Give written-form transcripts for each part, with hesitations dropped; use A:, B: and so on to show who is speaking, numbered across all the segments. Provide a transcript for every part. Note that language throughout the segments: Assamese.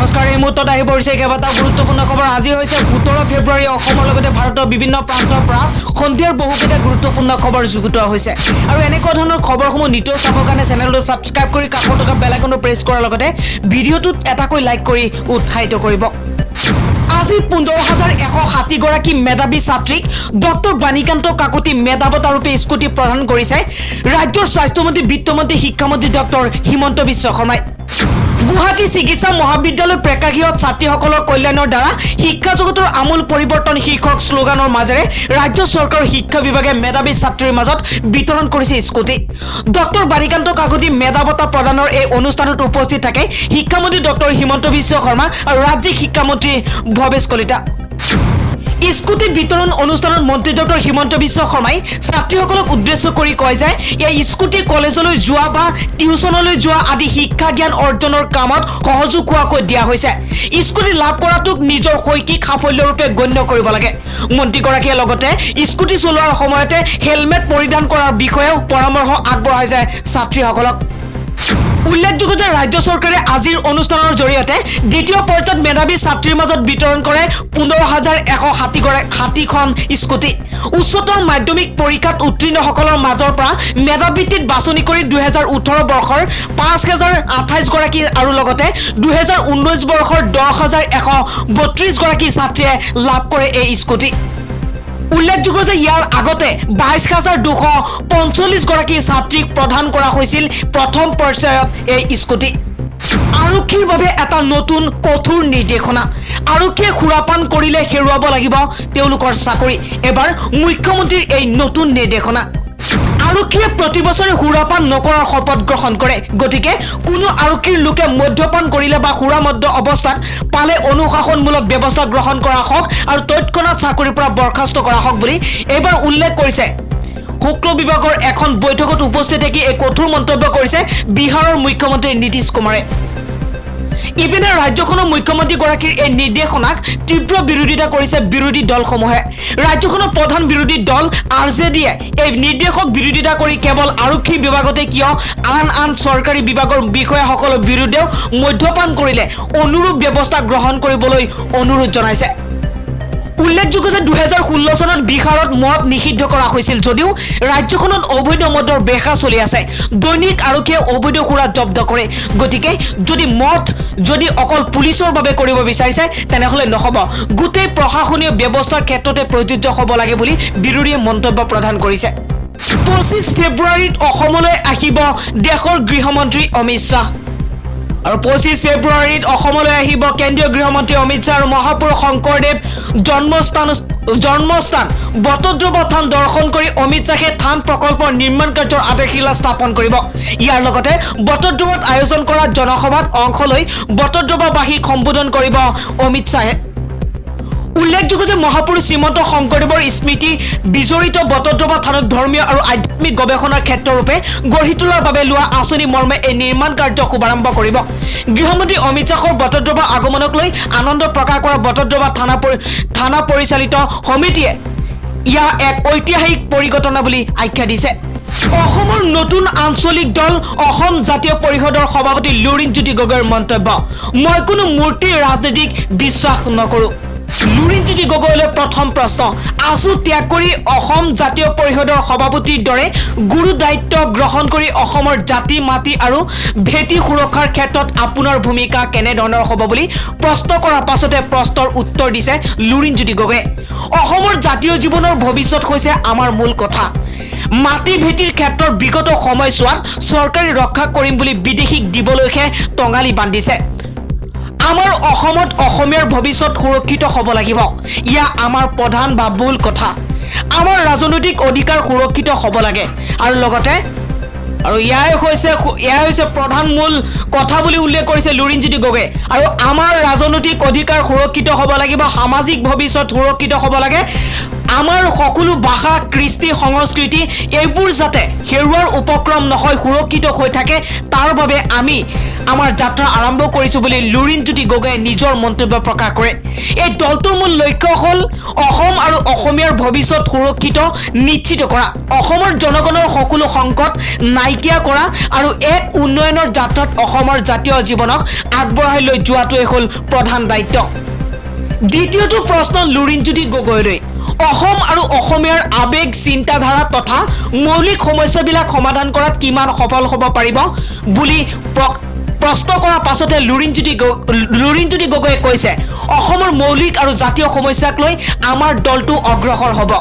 A: নমস্কাৰ এই মুহূৰ্তত আহি পৰিছে কেইবাটাও গুৰুত্বপূৰ্ণ খবৰ আজি হৈছে 17 ফেব্ৰুৱাৰী অসমৰ লগতে ভাৰতৰ বিভিন্ন প্ৰান্তৰ পৰা সন্ধিয়াৰ বহুকেইটা গুৰুত্বপূৰ্ণ খবৰ যুগুতোৱা হৈছে আৰু এনেকুৱা ধৰণৰ খবৰসমূহ নিতৌ চাবৰ কাৰণে চেনেলটো সাবস্ক্ৰাইব কৰি কাষত থকা বেল আইকনটো প্ৰেছ কৰাৰ লগতে ভিডিঅ'টোত এটাকৈ লাইক কৰি উৎসাহিত কৰিব আজি 15,160 গৰাকী মেধাৱী ছাত্ৰীক ডক্টৰ বাণীকান্ত কাকতি মেধাৱতা ৰূপে স্কুটি প্ৰদান কৰিছে ৰাজ্যৰ স্বাস্থ্যমন্ত্ৰী বিত্তমন্ত্ৰী শিক্ষামন্ত্ৰী ডক্টৰ হিমন্ত বিশ্ব শৰ্মাই গুৱাহাটী চিকিৎসা মহাবিদ্যালয় প্ৰেক্ষাগৃহত ছাত্ৰীসকলৰ কল্যাণৰ দ্বাৰা শিক্ষা জগতৰ আমূল পৰিৱৰ্তন শীৰ্ষক শ্লোগানৰ মাজেৰে ৰাজ্য চৰকাৰৰ শিক্ষা বিভাগে মেধাৱী ছাত্ৰীৰ মাজত বিতৰণ কৰিছে স্কুটি ডক্টৰ বাণীকান্ত কাকতি মেধাৱতা প্ৰদানৰ এই অনুষ্ঠানত উপস্থিত থাকে শিক্ষামন্ত্ৰী ডক্টৰ হিমন্ত বিশ্ব শৰ্মা আৰু ৰাজ্যিক শিক্ষামন্ত্ৰী ভৱেশ কলিতা স্কুটি বিতৰণ অনুষ্ঠানত মন্ত্ৰী ডক্টৰ হিমন্ত বিশ্ব শৰ্মাই ছাত্ৰীসকলক উদ্দেশ্য কৰি কয় যে এই স্কুটি কলেজলৈ যোৱা বা টিউচনলৈ যোৱা আদি শিক্ষা জ্ঞান অৰ্জনৰ কামত সহযোগ হোৱাকৈ দিয়া হৈছে স্কুটি লাভ কৰাটোক নিজৰ শৈক্ষিক সাফল্য ৰূপে গণ্য কৰিব লাগে মন্ত্ৰীগৰাকীয়ে লগতে স্কুটি চলোৱাৰ সময়তে হেলমেট পৰিধান কৰাৰ বিষয়েও পৰামৰ্শ আগবঢ়াইছে ছাত্ৰীসকলক উল্লেখযোগ্য যে ৰাজ্য চৰকাৰে আজিৰ অনুষ্ঠানৰ জৰিয়তে দ্বিতীয় পৰ্যায়ত মেধাৱী ছাত্ৰীৰ মাজত বিতৰণ কৰে 15,160খন স্কুটি উচ্চতৰ মাধ্যমিক পৰীক্ষাত উত্তীৰ্ণসকলৰ মাজৰ পৰা মেধাবৃত্তিত বাছনি কৰি 2018 বৰ্ষৰ 5,028 গৰাকী আৰু লগতে 2019 বৰ্ষৰ 10,132 গৰাকী ছাত্ৰীয়ে লাভ কৰে এই স্কুটি উল্লেখযোগ্য যে ইয়াৰ আগতে 22,245 গৰাকী ছাত্ৰীক প্ৰদান কৰা হৈছিল প্ৰথম পৰ্যায়ত এই স্কুটি আৰক্ষীৰ বাবে এটা নতুন কঠোৰ নিৰ্দেশনা আৰক্ষীয়ে সুৰাপান কৰিলে হেৰুৱাব লাগিব তেওঁলোকৰ চাকৰি এবাৰ মুখ্যমন্ত্ৰীৰ এই নতুন নিৰ্দেশনা আৰক্ষীয়ে প্ৰতি বছৰে সুৰাপান নকৰাৰ শপত গ্ৰহণ কৰে গতিকে কোনো আৰক্ষীৰ লোকে মদ্যপান কৰিলে বা সুৰামদ্য অৱস্থাত পালে অনুশাসনমূলক ব্যৱস্থা গ্ৰহণ কৰা হওক আৰু তৎক্ষণাত চাকৰিৰ পৰা বৰখাস্ত কৰা হওক বুলি এবাৰ উল্লেখ কৰিছে শুক্ল বিভাগৰ এখন বৈঠকত উপস্থিত থাকি এই কঠোৰ মন্তব্য কৰিছে বিহাৰৰ মুখ্যমন্ত্ৰী নীতিশ কুমাৰে ইপিনে ৰাজ্যখনৰ মুখ্যমন্ত্ৰীগৰাকীৰ এই নিৰ্দেশনাক তীব্ৰ বিৰোধিতা কৰিছে বিৰোধী দলসমূহে ৰাজ্যখনৰ প্ৰধান বিৰোধী দল আৰজেডিয়ে এই নিৰ্দেশক বিৰোধিতা কৰি কেৱল আৰক্ষী বিভাগতে কিয় আন চৰকাৰী বিভাগৰ বিষয়াসকলৰ বিৰুদ্ধেও মদ্যপান কৰিলে অনুৰূপ ব্যৱস্থা গ্ৰহণ কৰিবলৈ অনুৰোধ জনাইছে উল্লেখযোগ্য যে 2016 চনত বিহাৰত মদ নিষিদ্ধ কৰা হৈছিল যদিও ৰাজ্যখনত অবৈধ মদৰ বেহা চলি আছে দৈনিক আৰক্ষীয়ে অবৈধ সুৰা জব্দ কৰে গতিকে যদি অকল পুলিচৰ বাবে কৰিব বিচাৰিছে তেনেহলে নহব গোটেই প্ৰশাসনীয় ব্যৱস্থাৰ ক্ষেত্ৰতে প্ৰযোজ্য হ'ব লাগে বুলি বিৰোধীয়ে মন্তব্য প্ৰদান কৰিছে 25 ফেব্ৰুৱাৰীত অসমলৈ আহিব দেশৰ গৃহমন্ত্ৰী অমিত শ্বাহ আৰু 25 ফেব্ৰুৱাৰীত অসমলৈ আহিব কেন্দ্ৰীয় গৃহমন্ত্ৰী অমিত শ্বাহ আৰু মহাপুৰুষ শংকৰদেৱ জন্মস্থান বটদ্ৰৱা থান দৰ্শন কৰি অমিত শ্বাহে থান প্ৰকল্পৰ নিৰ্মাণ কাৰ্যৰ আধাৰশিলা স্থাপন কৰিব ইয়াৰ লগতে বটদ্ৰৱাত আয়োজন কৰা জনসভাত অংশ লৈ বটদ্ৰৱাবাসীক সম্বোধন কৰিব অমিত শ্বাহে উল্লেখযোগ্য যে মহাপুৰুষ শ্ৰীমন্ত শংকৰদেৱৰ স্মৃতি বিজড়িত বটদ্ৰৱা থানক ধৰ্মীয় আৰু আধ্যাত্মিক গৱেষণাৰ ক্ষেত্ৰৰূপে গঢ়ি তোলাৰ বাবে লোৱা আঁচনি মৰ্মে এই নিৰ্মাণ কাৰ্য শুভাৰম্ভ কৰিব গৃহমন্ত্ৰী অমিত শ্বাহৰ বটদ্ৰৱা আগমনক লৈ আনন্দ প্ৰকাশ কৰা বটদ্ৰৱা থানা পৰিচালিত সমিতিয়ে ইয়াক এক ঐতিহাসিক পৰিঘটনা বুলি আখ্যা দিছে অসমৰ নতুন আঞ্চলিক দল অসম জাতীয় পৰিষদৰ সভাপতি লুৰিণজ্যোতি গগৈৰ মন্তব্য মই কোনো মূৰ্তিৰ ৰাজনীতিক বিশ্বাস নকৰোঁ লুৰিণজ্যোতি গগৈলৈ প্ৰথম প্ৰশ্ন আছু ত্যাগ কৰি অসম জাতীয় পৰিষদৰ সভাপতিৰ দৰে গুৰু দায়িত্ব গ্ৰহণ কৰি অসমৰ জাতি মাটি আৰু ভেটি সুৰক্ষাৰ ক্ষেত্ৰত আপোনাৰ ভূমিকা কেনেধৰণৰ হ'ব বুলি প্ৰশ্ন কৰাৰ পাছতে প্ৰশ্নৰ উত্তৰ দিছে লুৰিণজ্যোতি গগৈয়ে অসমৰ জাতীয় জীৱনৰ ভৱিষ্যত হৈছে আমাৰ মূল কথা মাটি ভেটিৰ ক্ষেত্ৰত বিগত সময়ছোৱাত চৰকাৰী ৰক্ষা কৰিম বুলি বিদেশীক দিবলৈহে টঙালি বান্ধিছে আমাৰ অসমত অসমীয়াৰ ভৱিষ্যত সুৰক্ষিত হ'ব লাগিব ইয়া আমাৰ প্ৰধান বা মূল কথা আমাৰ ৰাজনৈতিক অধিকাৰ সুৰক্ষিত হ'ব লাগে আৰু লগতে আৰু ইয়াই হৈছে প্ৰধান মূল কথা বুলি উল্লেখ কৰিছে লুৰিণজ্যোতি গগৈ আৰু আমাৰ ৰাজনৈতিক অধিকাৰ সুৰক্ষিত হ'ব লাগিব সামাজিক ভৱিষ্যত সুৰক্ষিত হ'ব লাগে আমাৰ সকলো ভাষা কৃষ্টি সংস্কৃতি এইবোৰ যাতে হেৰুৱাৰ উপক্ৰম নহয় সুৰক্ষিত হৈ থাকে তাৰ বাবে আমি আমাৰ যাত্ৰা আৰম্ভ কৰিছো বুলি লুৰিণজ্যোতি গগৈয়ে নিজৰ মন্তব্য প্ৰকাশ কৰে এই দলটোৰ মূল লক্ষ্য হ'ল অসম আৰু অসমীয়াৰ ভৱিষ্যত সুৰক্ষিত নিশ্চিত কৰা অসমৰ জনগণৰ সকলো সংকট নাইকিয়া কৰা আৰু এক উন্নয়নৰ যাত্ৰাত অসমৰ জাতীয় জীৱনক আগবঢ়াই লৈ যোৱাটোৱে হ'ল প্ৰধান দায়িত্ব দ্বিতীয়টো প্ৰশ্ন লুৰিণজ্যোতি গগৈলৈ অসম আৰু অসমীয়াৰ আবেগ চিন্তাধাৰা তথা মৌলিক সমস্যাবিলাক সমাধান কৰাত কিমান সফল হ'ব পাৰিব বুলি প্ৰশ্ন কৰাৰ পাছতে লুৰিণজ্যোতি গগৈয়ে কৈছে অসমৰ মৌলিক আৰু জাতীয় সমস্যাক লৈ আমাৰ দলটো অগ্ৰসৰ হ'ব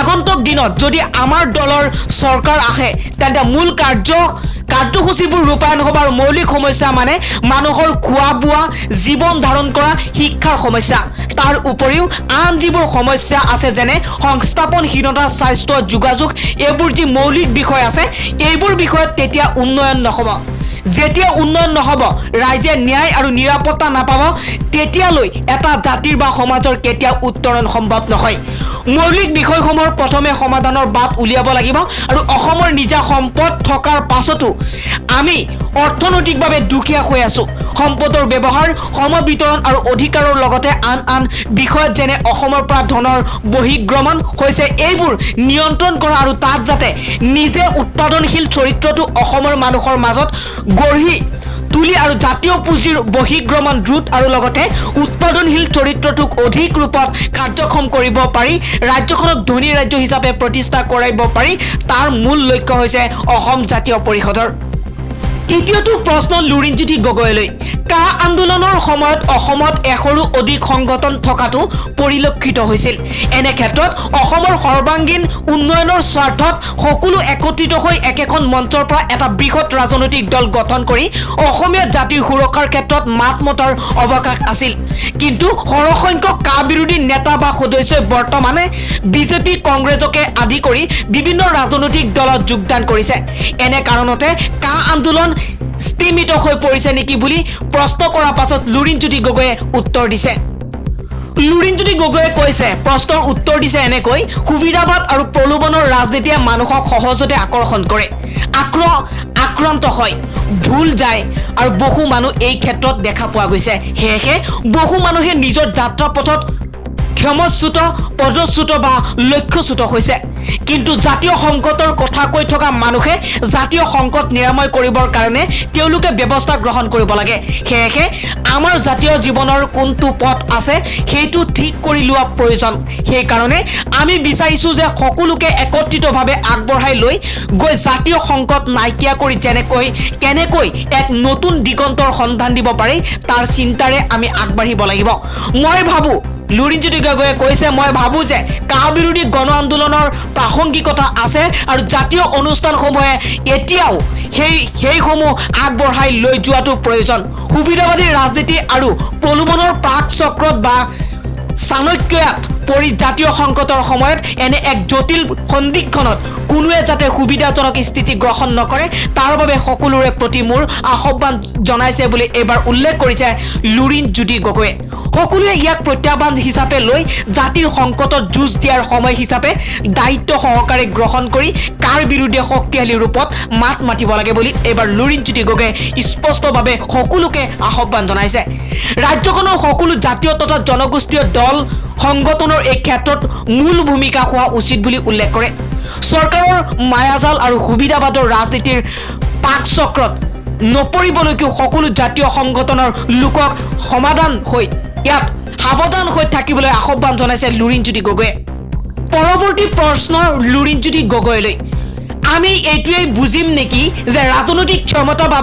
A: আগন্তুক দিনত যদি আমাৰ দলৰ চৰকাৰ আহে তেন্তে মূল কাৰ্যসূচীবোৰ ৰূপায়ণ হ'ব আৰু মৌলিক সমস্যা মানে মানুহৰ খোৱা বোৱা জীৱন ধাৰণ কৰা শিক্ষাৰ সমস্যা তাৰ উপৰিও আন যিবোৰ সমস্যা আছে যেনে সংস্থাপনহীনতা স্বাস্থ্য যোগাযোগ এইবোৰ যি মৌলিক বিষয় আছে এইবোৰ বিষয়ত তেতিয়া উন্নয়ন নহ'ব যেতিয়া উন্নয়ন নহ'ব ৰাইজে ন্যায় আৰু নিৰাপত্তা নাপাব তেতিয়ালৈ এটা জাতিৰ বা সমাজৰ কেতিয়াও উত্তৰণ সম্ভৱ নহয় মৌলিক বিষয়সমূহৰ প্ৰথমে সমাধানৰ বাট উলিয়াব লাগিব আৰু অসমৰ নিজা সম্পদ থকাৰ পাছতো আমি অৰ্থনৈতিকভাৱে দুখীয়া হৈ আছো সম্পদৰ ব্যৱহাৰ সমবিতৰণ আৰু অধিকাৰৰ লগতে আন বিষয়ত যেনে অসমৰ পৰা ধনৰ বহিৰ্গমন হৈছে এইবোৰ নিয়ন্ত্ৰণ কৰা আৰু তাত যাতে নিজে উৎপাদনশীল চৰিত্ৰটো অসমৰ মানুহৰ মাজত গঢ়ি তুলি আৰু জাতীয় পুঁজিৰ বহিৰ্গমন দ্ৰুত আৰু লগতে উৎপাদনশীল চৰিত্ৰটোক অধিক ৰূপত কাৰ্যক্ষম কৰিব পাৰি ৰাজ্যখনক ধনী ৰাজ্য হিচাপে প্ৰতিষ্ঠা কৰাব পাৰি তাৰ মূল লক্ষ্য হৈছে অসম জাতীয় পৰিষদৰ তৃতীয়টো প্ৰশ্ন লুৰিণজ্যোতি গগৈলৈ কা আন্দোলনৰ সময়ত অসমত এশৰো অধিক সংগঠন থকাটো পৰিলক্ষিত হৈছিল এনে ক্ষেত্ৰত অসমৰ সৰ্বাংগীন উন্নয়নৰ স্বাৰ্থত সকলো একত্ৰিত হৈ একেখন মঞ্চৰ পৰা এটা বৃহৎ ৰাজনৈতিক দল গঠন কৰি অসমীয়া জাতিৰ সুৰক্ষাৰ ক্ষেত্ৰত মাত মতাৰ অৱকাশ আছিল কিন্তু সৰহসংখ্যক কা বিৰোধী নেতা বা সদস্যই বৰ্তমানে বিজেপি কংগ্ৰেছকে আদি কৰি বিভিন্ন ৰাজনৈতিক দলত যোগদান কৰিছে এনে কাৰণতে কা আন্দোলন স্থিমিত হৈ পৰিছে নেকি বুলি প্ৰশ্ন কৰাৰ পাছত লুৰিণজ্যোতি গগৈয়ে উত্তৰ দিছে লুৰিণজ্যোতি গগৈয়ে কৈছে প্ৰশ্নৰ উত্তৰ দিছে এনেকৈ সুবিধাবাদ আৰু প্ৰলোভনৰ ৰাজনীতিয়ে মানুহক সহজতে আকৰ্ষণ কৰে আক্ৰান্ত হয় ভুল যায় আৰু বহু মানুহ এই ক্ষেত্ৰত দেখা পোৱা গৈছে সেয়েহে বহু মানুহে নিজৰ যাত্ৰা পথত ক্ষমচ্যুত পদচ্যুত বা লক্ষ্যচ্যুত হৈছে কিন্তু জাতীয় সংকটৰ কথা কৈ থকা মানুহে জাতীয় সংকট নিৰাময় কৰিবৰ কাৰণে তেওঁলোকে ব্যৱস্থা গ্ৰহণ কৰিব লাগে সেয়েহে আমাৰ জাতীয় জীৱনৰ কোনটো পথ আছে সেইটো ঠিক কৰি লোৱা প্ৰয়োজন সেই কাৰণে আমি বিচাৰিছো যে সকলোকে একত্ৰিতভাৱে আগবঢ়াই লৈ গৈ জাতীয় সংকট নাইকিয়া কৰি কেনেকৈ এক নতুন দিগন্তৰ সন্ধান দিব পাৰি তাৰ চিন্তাৰে আমি আগবাঢ়িব লাগিব মই ভাবো লুৰিণজ্যোতি গগৈয়ে কৈছে মই ভাবো যে কা বিৰোধী গণ আন্দোলনৰ প্ৰাসংগিকতা আছে আৰু জাতীয় অনুষ্ঠানসমূহে এতিয়াও সেইসমূহ আগবঢ়াই লৈ যোৱাটো প্ৰয়োজন সুবিধাবাদী ৰাজনীতি আৰু প্ৰলোভনৰ প্ৰাক চক্ৰত বা চাণক্যত পৰি জাতীয় সংকটৰ সময়ত এনে এক জটিল সন্ধিক্ষণত কোনোৱে যাতে সুবিধাজনক স্থিতি গ্ৰহণ নকৰে তাৰ বাবে সকলোৰে প্ৰতি মোৰ আহ্বান জনাইছে বুলি এবাৰ উল্লেখ কৰিছে লুৰিণজ্যোতি গগৈয়ে সকলোৱে ইয়াক প্ৰত্যাহ্বান হিচাপে লৈ জাতিৰ সংকটত যুঁজ দিয়াৰ সময় হিচাপে দায়িত্ব সহকাৰে গ্ৰহণ কৰি কাৰ বিৰুদ্ধে শক্তিশালী ৰূপত মাত মাতিব লাগে বুলি এবাৰ লুৰিণজ্যোতি গগৈয়ে স্পষ্টভাৱে সকলোকে আহ্বান জনাইছে ৰাজ্যখনৰ সকলো জাতীয় তথা জনগোষ্ঠীয় দল সংগঠনৰ এই ক্ষেত্ৰত মূল ভূমিকা হোৱা উচিত বুলি উল্লেখ কৰে চৰকাৰৰ মায়াজাল আৰু সুবিধাবাদৰ ৰাজনীতিৰ পাক চক্ৰত নপৰিবলৈকেও সকলো জাতীয় সংগঠনৰ লোকক ইয়াত সাৱধান হৈ থাকিবলৈ আহ্বান জনাইছে লুৰিণজ্যোতি গগৈয়ে পৰৱৰ্তী প্ৰশ্ন লুৰিণজ্যোতি গগৈলৈ আমি এইটোৱেই বুজিম নেকি যে ৰাজনৈতিক ক্ষমতা বা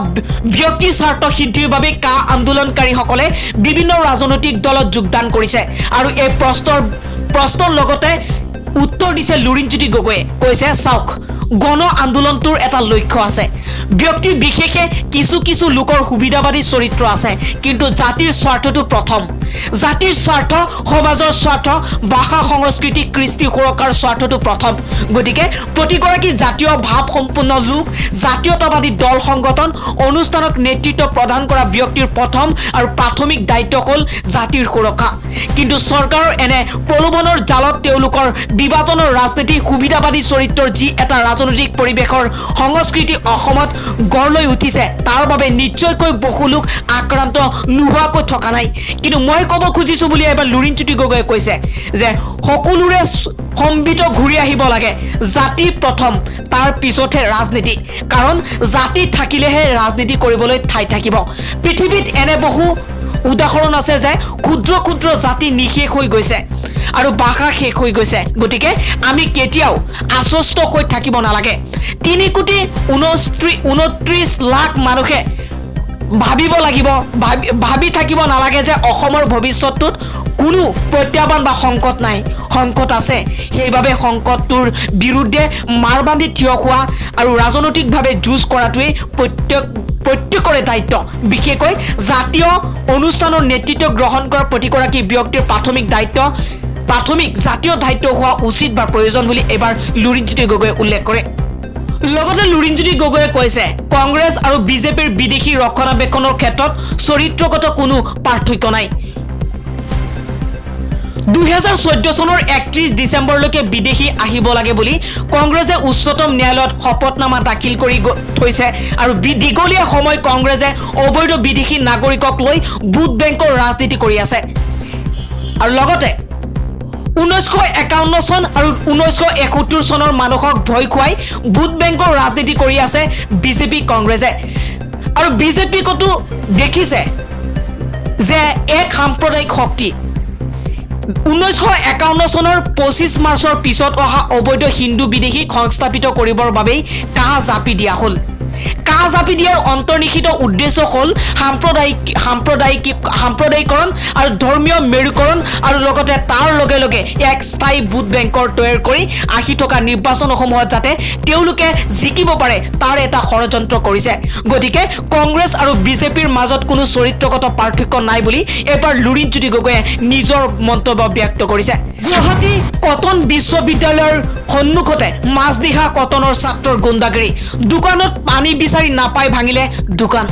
A: ব্যক্তি স্বাৰ্থ সিদ্ধিৰ বাবে কা আন্দোলনকাৰীসকলে বিভিন্ন ৰাজনৈতিক দলত যোগদান কৰিছে আৰু এই প্ৰশ্নৰ লগতে উত্তৰ দিছে লুৰিণজ্যোতি গগৈয়ে কৈছে চাওক গণ আন্দোলনটোৰ এটা লক্ষ্য আছে ব্যক্তি বিশেষে কিছু লোকৰ সুবিধাবাদী চৰিত্ৰ আছে কিন্তু জাতিৰ স্বাৰ্থটো প্ৰথম জাতিৰ স্বাৰ্থ সমাজৰ স্বাৰ্থ ভাষা সংস্কৃতি কৃষ্টি সুৰক্ষাৰ স্বাৰ্থটো প্ৰথম গতিকে প্ৰতিগৰাকী জাতীয় ভাৱ সম্পূৰ্ণ লোক জাতীয়তাবাদী দল সংগঠন অনুষ্ঠানক নেতৃত্ব প্ৰদান কৰা ব্যক্তিৰ প্ৰথম আৰু প্ৰাথমিক দায়িত্ব হ'ল জাতিৰ সুৰক্ষা কিন্তু চৰকাৰৰ এনে প্ৰলোভনৰ জালত তেওঁলোকৰ বিভাজনৰ ৰাজনীতি সুবিধাবাদী চৰিত্ৰৰ যি এটা ৰাজনৈতিক পৰিৱেশৰ সংস্কৃতি অসমত গঢ় লৈ উঠিছে তাৰ বাবে নিশ্চয়কৈ বহু লোক আক্ৰান্ত নোহোৱাকৈ থকা নাই কিন্তু মই ক'ব খুজিছোঁ বুলি এবাৰ লুৰিণজ্যোতি গগৈয়ে কৈছে যে সকলোৰে সম্বিত ঘূৰি আহিব লাগে জাতি প্ৰথম তাৰ পিছতহে ৰাজনীতি কাৰণ জাতি থাকিলেহে ৰাজনীতি কৰিবলৈ ঠাই থাকিব পৃথিৱীত এনে বহু উদাহৰণ আছে যে ক্ষুদ্ৰ ক্ষুদ্ৰ জাতি নিশেষ হৈ গৈছে আৰু ভাষা শেষ হৈ গৈছে গতিকে আমি কেতিয়াও আশ্বস্ত হৈ থাকিব নালাগে 3,29 লাখ মানুহে ভাবিব লাগিব ভাবি থাকিব নালাগে যে অসমৰ ভৱিষ্যতটোত কোনো প্ৰত্যাহ্বান বা সংকট নাই সংকট আছে সেইবাবে সংকটটোৰ বিৰুদ্ধে মাৰবান্ধি থিয় হোৱা আৰু ৰাজনৈতিকভাৱে যুঁজ কৰাটোৱেই প্ৰত্যেকৰে দায়িত্ব বিশেষকৈ জাতীয় অনুষ্ঠানৰ নেতৃত্ব গ্ৰহণ কৰা প্ৰতিগৰাকী ব্যক্তিৰ প্ৰাথমিক জাতীয় দায়িত্ব হোৱা উচিত বা প্ৰয়োজন বুলি এবাৰ লুৰিণজ্যোতি গগৈয়ে উল্লেখ কৰে লগতে লুৰিণজ্যোতি গগৈয়ে কৈছে কংগ্ৰেছ আৰু বিজেপিৰ বিদেশী ৰক্ষণাবেক্ষণৰ ক্ষেত্ৰত চৰিত্ৰগত কোনো পাৰ্থক্য নাই 2014 চনৰ 31 ডিচেম্বৰলৈকে বিদেশী আহিব লাগে বুলি কংগ্ৰেছে উচ্চতম ন্যায়ালয়ত শপতনামা দাখিল কৰি থৈছে আৰু দীঘলীয়া সময় কংগ্ৰেছে অবৈধ বিদেশী নাগৰিকক লৈ ভোট বেংকৰ ৰাজনীতি কৰি আছে আৰু লগতে 1951 চন আৰু 1971 চনৰ মানুহক ভয় খুৱাই ভোট বেংকৰ ৰাজনীতি কৰি আছে বিজেপি কংগ্ৰেছে আৰু বিজেপি কতো দেখিছে যে এক সাম্প্ৰদায়িক শক্তি 1951 চনৰ 25 মাৰ্চৰ পিছত অহা অবৈধ হিন্দু বিদেশীক সংস্থাপিত কৰিবৰ বাবেই কাহ জাপি দিয়া হ'ল কাহ জাপি দিয়াৰ অন্তৰ্নিহিত উদ্দেশ্য হ'ল সাম্প্ৰদায়িকৰণ আৰু ধৰ্মীয় মেৰুকৰণ আৰু লগতে তাৰ লগে লগে এক স্থায়ী ভোট বেংকৰ তৈয়াৰ কৰি আহি থকা নিৰ্বাচনসমূহত যাতে তেওঁলোকে জিকিব পাৰে তাৰ এটা ষড়যন্ত্ৰ কৰিছে গতিকে কংগ্ৰেছ আৰু বিজেপিৰ মাজত কোনো চৰিত্ৰগত পাৰ্থক্য নাই বুলি এবাৰ লুৰিণজ্যোতি গগৈয়ে নিজৰ মন্তব্য ব্যক্ত কৰিছে গুৱাহাটী কটন বিশ্ববিদ্যালয়ৰ সন্মুখতে মাজনিশা কটনৰ ছাত্ৰৰ গুণ্ডাগিৰি দোকানত পানী বিচাৰি নাপাই ভাঙিলে দোকান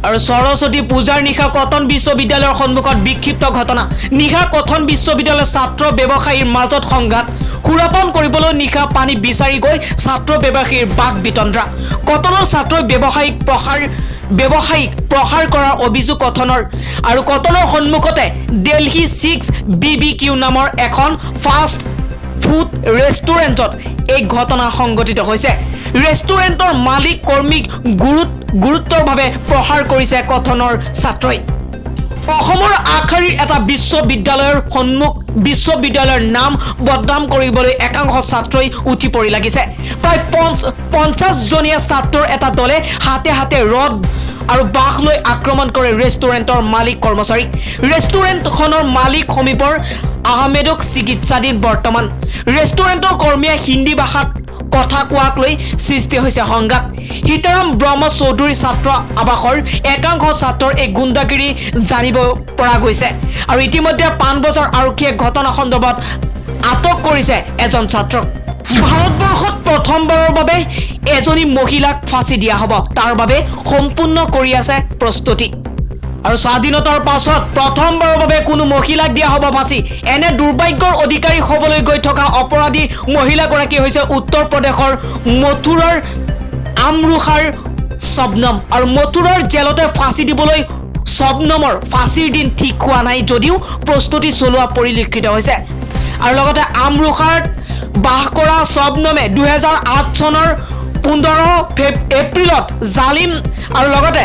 A: আৰু সৰস্বতী পূজাৰ নিশা কটন বিশ্ববিদ্যালয়ৰ সন্মুখত বিক্ষিপ্ত ঘটনা নিশা কটন বিশ্ববিদ্যালয়ৰ ছাত্ৰ ব্যৱসায়ীৰ মাজত সংঘাত সুৰাপান কৰিবলৈ নিশা পানী বিচাৰি গৈ ছাত্ৰ ব্যৱসায়ীৰ বাক বিতন্দ্ৰা কটনৰ ছাত্ৰই ব্যৱসায়িক প্ৰহাৰ কৰাৰ অভিযোগ কটনৰ আৰু কটনৰ সন্মুখতে দিল্লী 6 BBQ নামৰ এখন ফাষ্ট ফুড ৰেষ্টুৰেণ্টত এই ঘটনা সংঘটিত হৈছে ৰেষ্টুৰেণ্টৰ মালিক কৰ্মীক গুৰুত্বৰভাৱে প্ৰহাৰ কৰিছে কটনৰ ছাত্ৰই অসমৰ আগশাৰীৰ এটা বিশ্ববিদ্যালয়ৰ নাম বদনাম কৰিবলৈ একাংশ ছাত্ৰই উঠি পৰি লাগিছে প্ৰায় 50 জনীয়া ছাত্ৰৰ এটা দলে হাতে হাতে ৰড আৰু বাঁহ লৈ আক্ৰমণ কৰে ৰেষ্টুৰেণ্টৰ মালিক কৰ্মচাৰীক ৰেষ্টুৰেণ্টখনৰ মালিক সমীপৰ আহমেদক চিকিৎসাধীন বৰ্তমান ৰেষ্টুৰেণ্টৰ কৰ্মীয়ে হিন্দী ভাষাত কথা কোৱাক লৈ সৃষ্টি হৈছে সংঘাত সীতাৰাম ব্ৰহ্ম চৌধুৰী ছাত্ৰ আৱাসৰ একাংশ ছাত্ৰৰ এই গুণ্ডাগিৰি জানিব পৰা গৈছে আৰু ইতিমধ্যে পাণবজাৰ আৰক্ষীয়ে ঘটনা সন্দৰ্ভত আটক কৰিছে এজন ছাত্ৰক ভাৰতবৰ্ষত প্ৰথমবাৰৰ বাবে এজনী মহিলাক ফাঁচি দিয়া হ'ব তাৰ বাবে সম্পূৰ্ণ কৰি আছে প্ৰস্তুতি আৰু স্বাধীনতাৰ পাছত প্ৰথমবাৰৰ বাবে কোনো মহিলাক দিয়া হ'ব ফাঁচি এনে দুৰ্ভাগ্যৰ অধিকাৰী হ'বলৈ গৈ থকা অপৰাধী মহিলাগৰাকী হৈছে উত্তৰ প্ৰদেশৰ মথুৰাৰ আমৰোহাৰ শবনম আৰু মথুৰাৰ জেলতে ফাঁচি দিবলৈ শবনমৰ ফাঁচিৰ দিন ঠিক হোৱা নাই যদিও প্ৰস্তুতি চলোৱা পৰিলক্ষিত হৈছে আৰু লগতে আমৰোহাত বাস কৰা শবনমে 2008 চনৰ 15 এপ্ৰিলত জালিম আৰু লগতে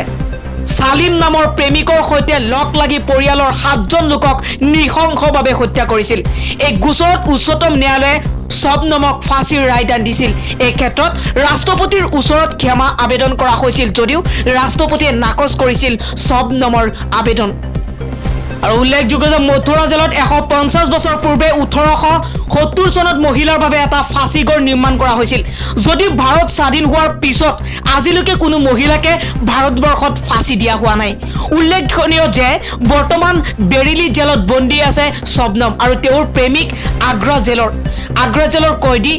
A: সালিম নামৰ প্ৰেমিকৰ সৈতে লগ লাগি পৰিয়ালৰ 7জন লোকক নিঃশংসভাৱে হত্যা কৰিছিল এই গোচৰত উচ্চতম ন্যায়ালয়ে শবনমক ফাঁসিৰ ৰায়দান দিছিল এই ক্ষেত্ৰত ৰাষ্ট্ৰপতিৰ ওচৰত ক্ষমা আবেদন কৰা হৈছিল যদিও ৰাষ্ট্ৰপতিয়ে নাকচ কৰিছিল শবনমৰ আবেদন আৰু উল্লেখযোগ্য যে মথুৰা জেলত 150 বছৰ পূৰ্বে 1870 চনত মহিলাৰ বাবে এটা ফাঁচিঘৰ নিৰ্মাণ কৰা হৈছিল যদি ভাৰত স্বাধীন হোৱাৰ পিছত আজিলৈকে কোনো মহিলাকে ভাৰতবৰ্ষত ফাঁচি দিয়া হোৱা নাই উল্লেখনীয় যে বৰ্তমান বেৰিলি জেলত বন্দী আছে শবনম আৰু তেওঁৰ প্ৰেমিক আগ্ৰা জেলৰ কয়দী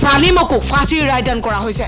A: সালিমকো ফাঁচিৰ ৰায়দান কৰা হৈছে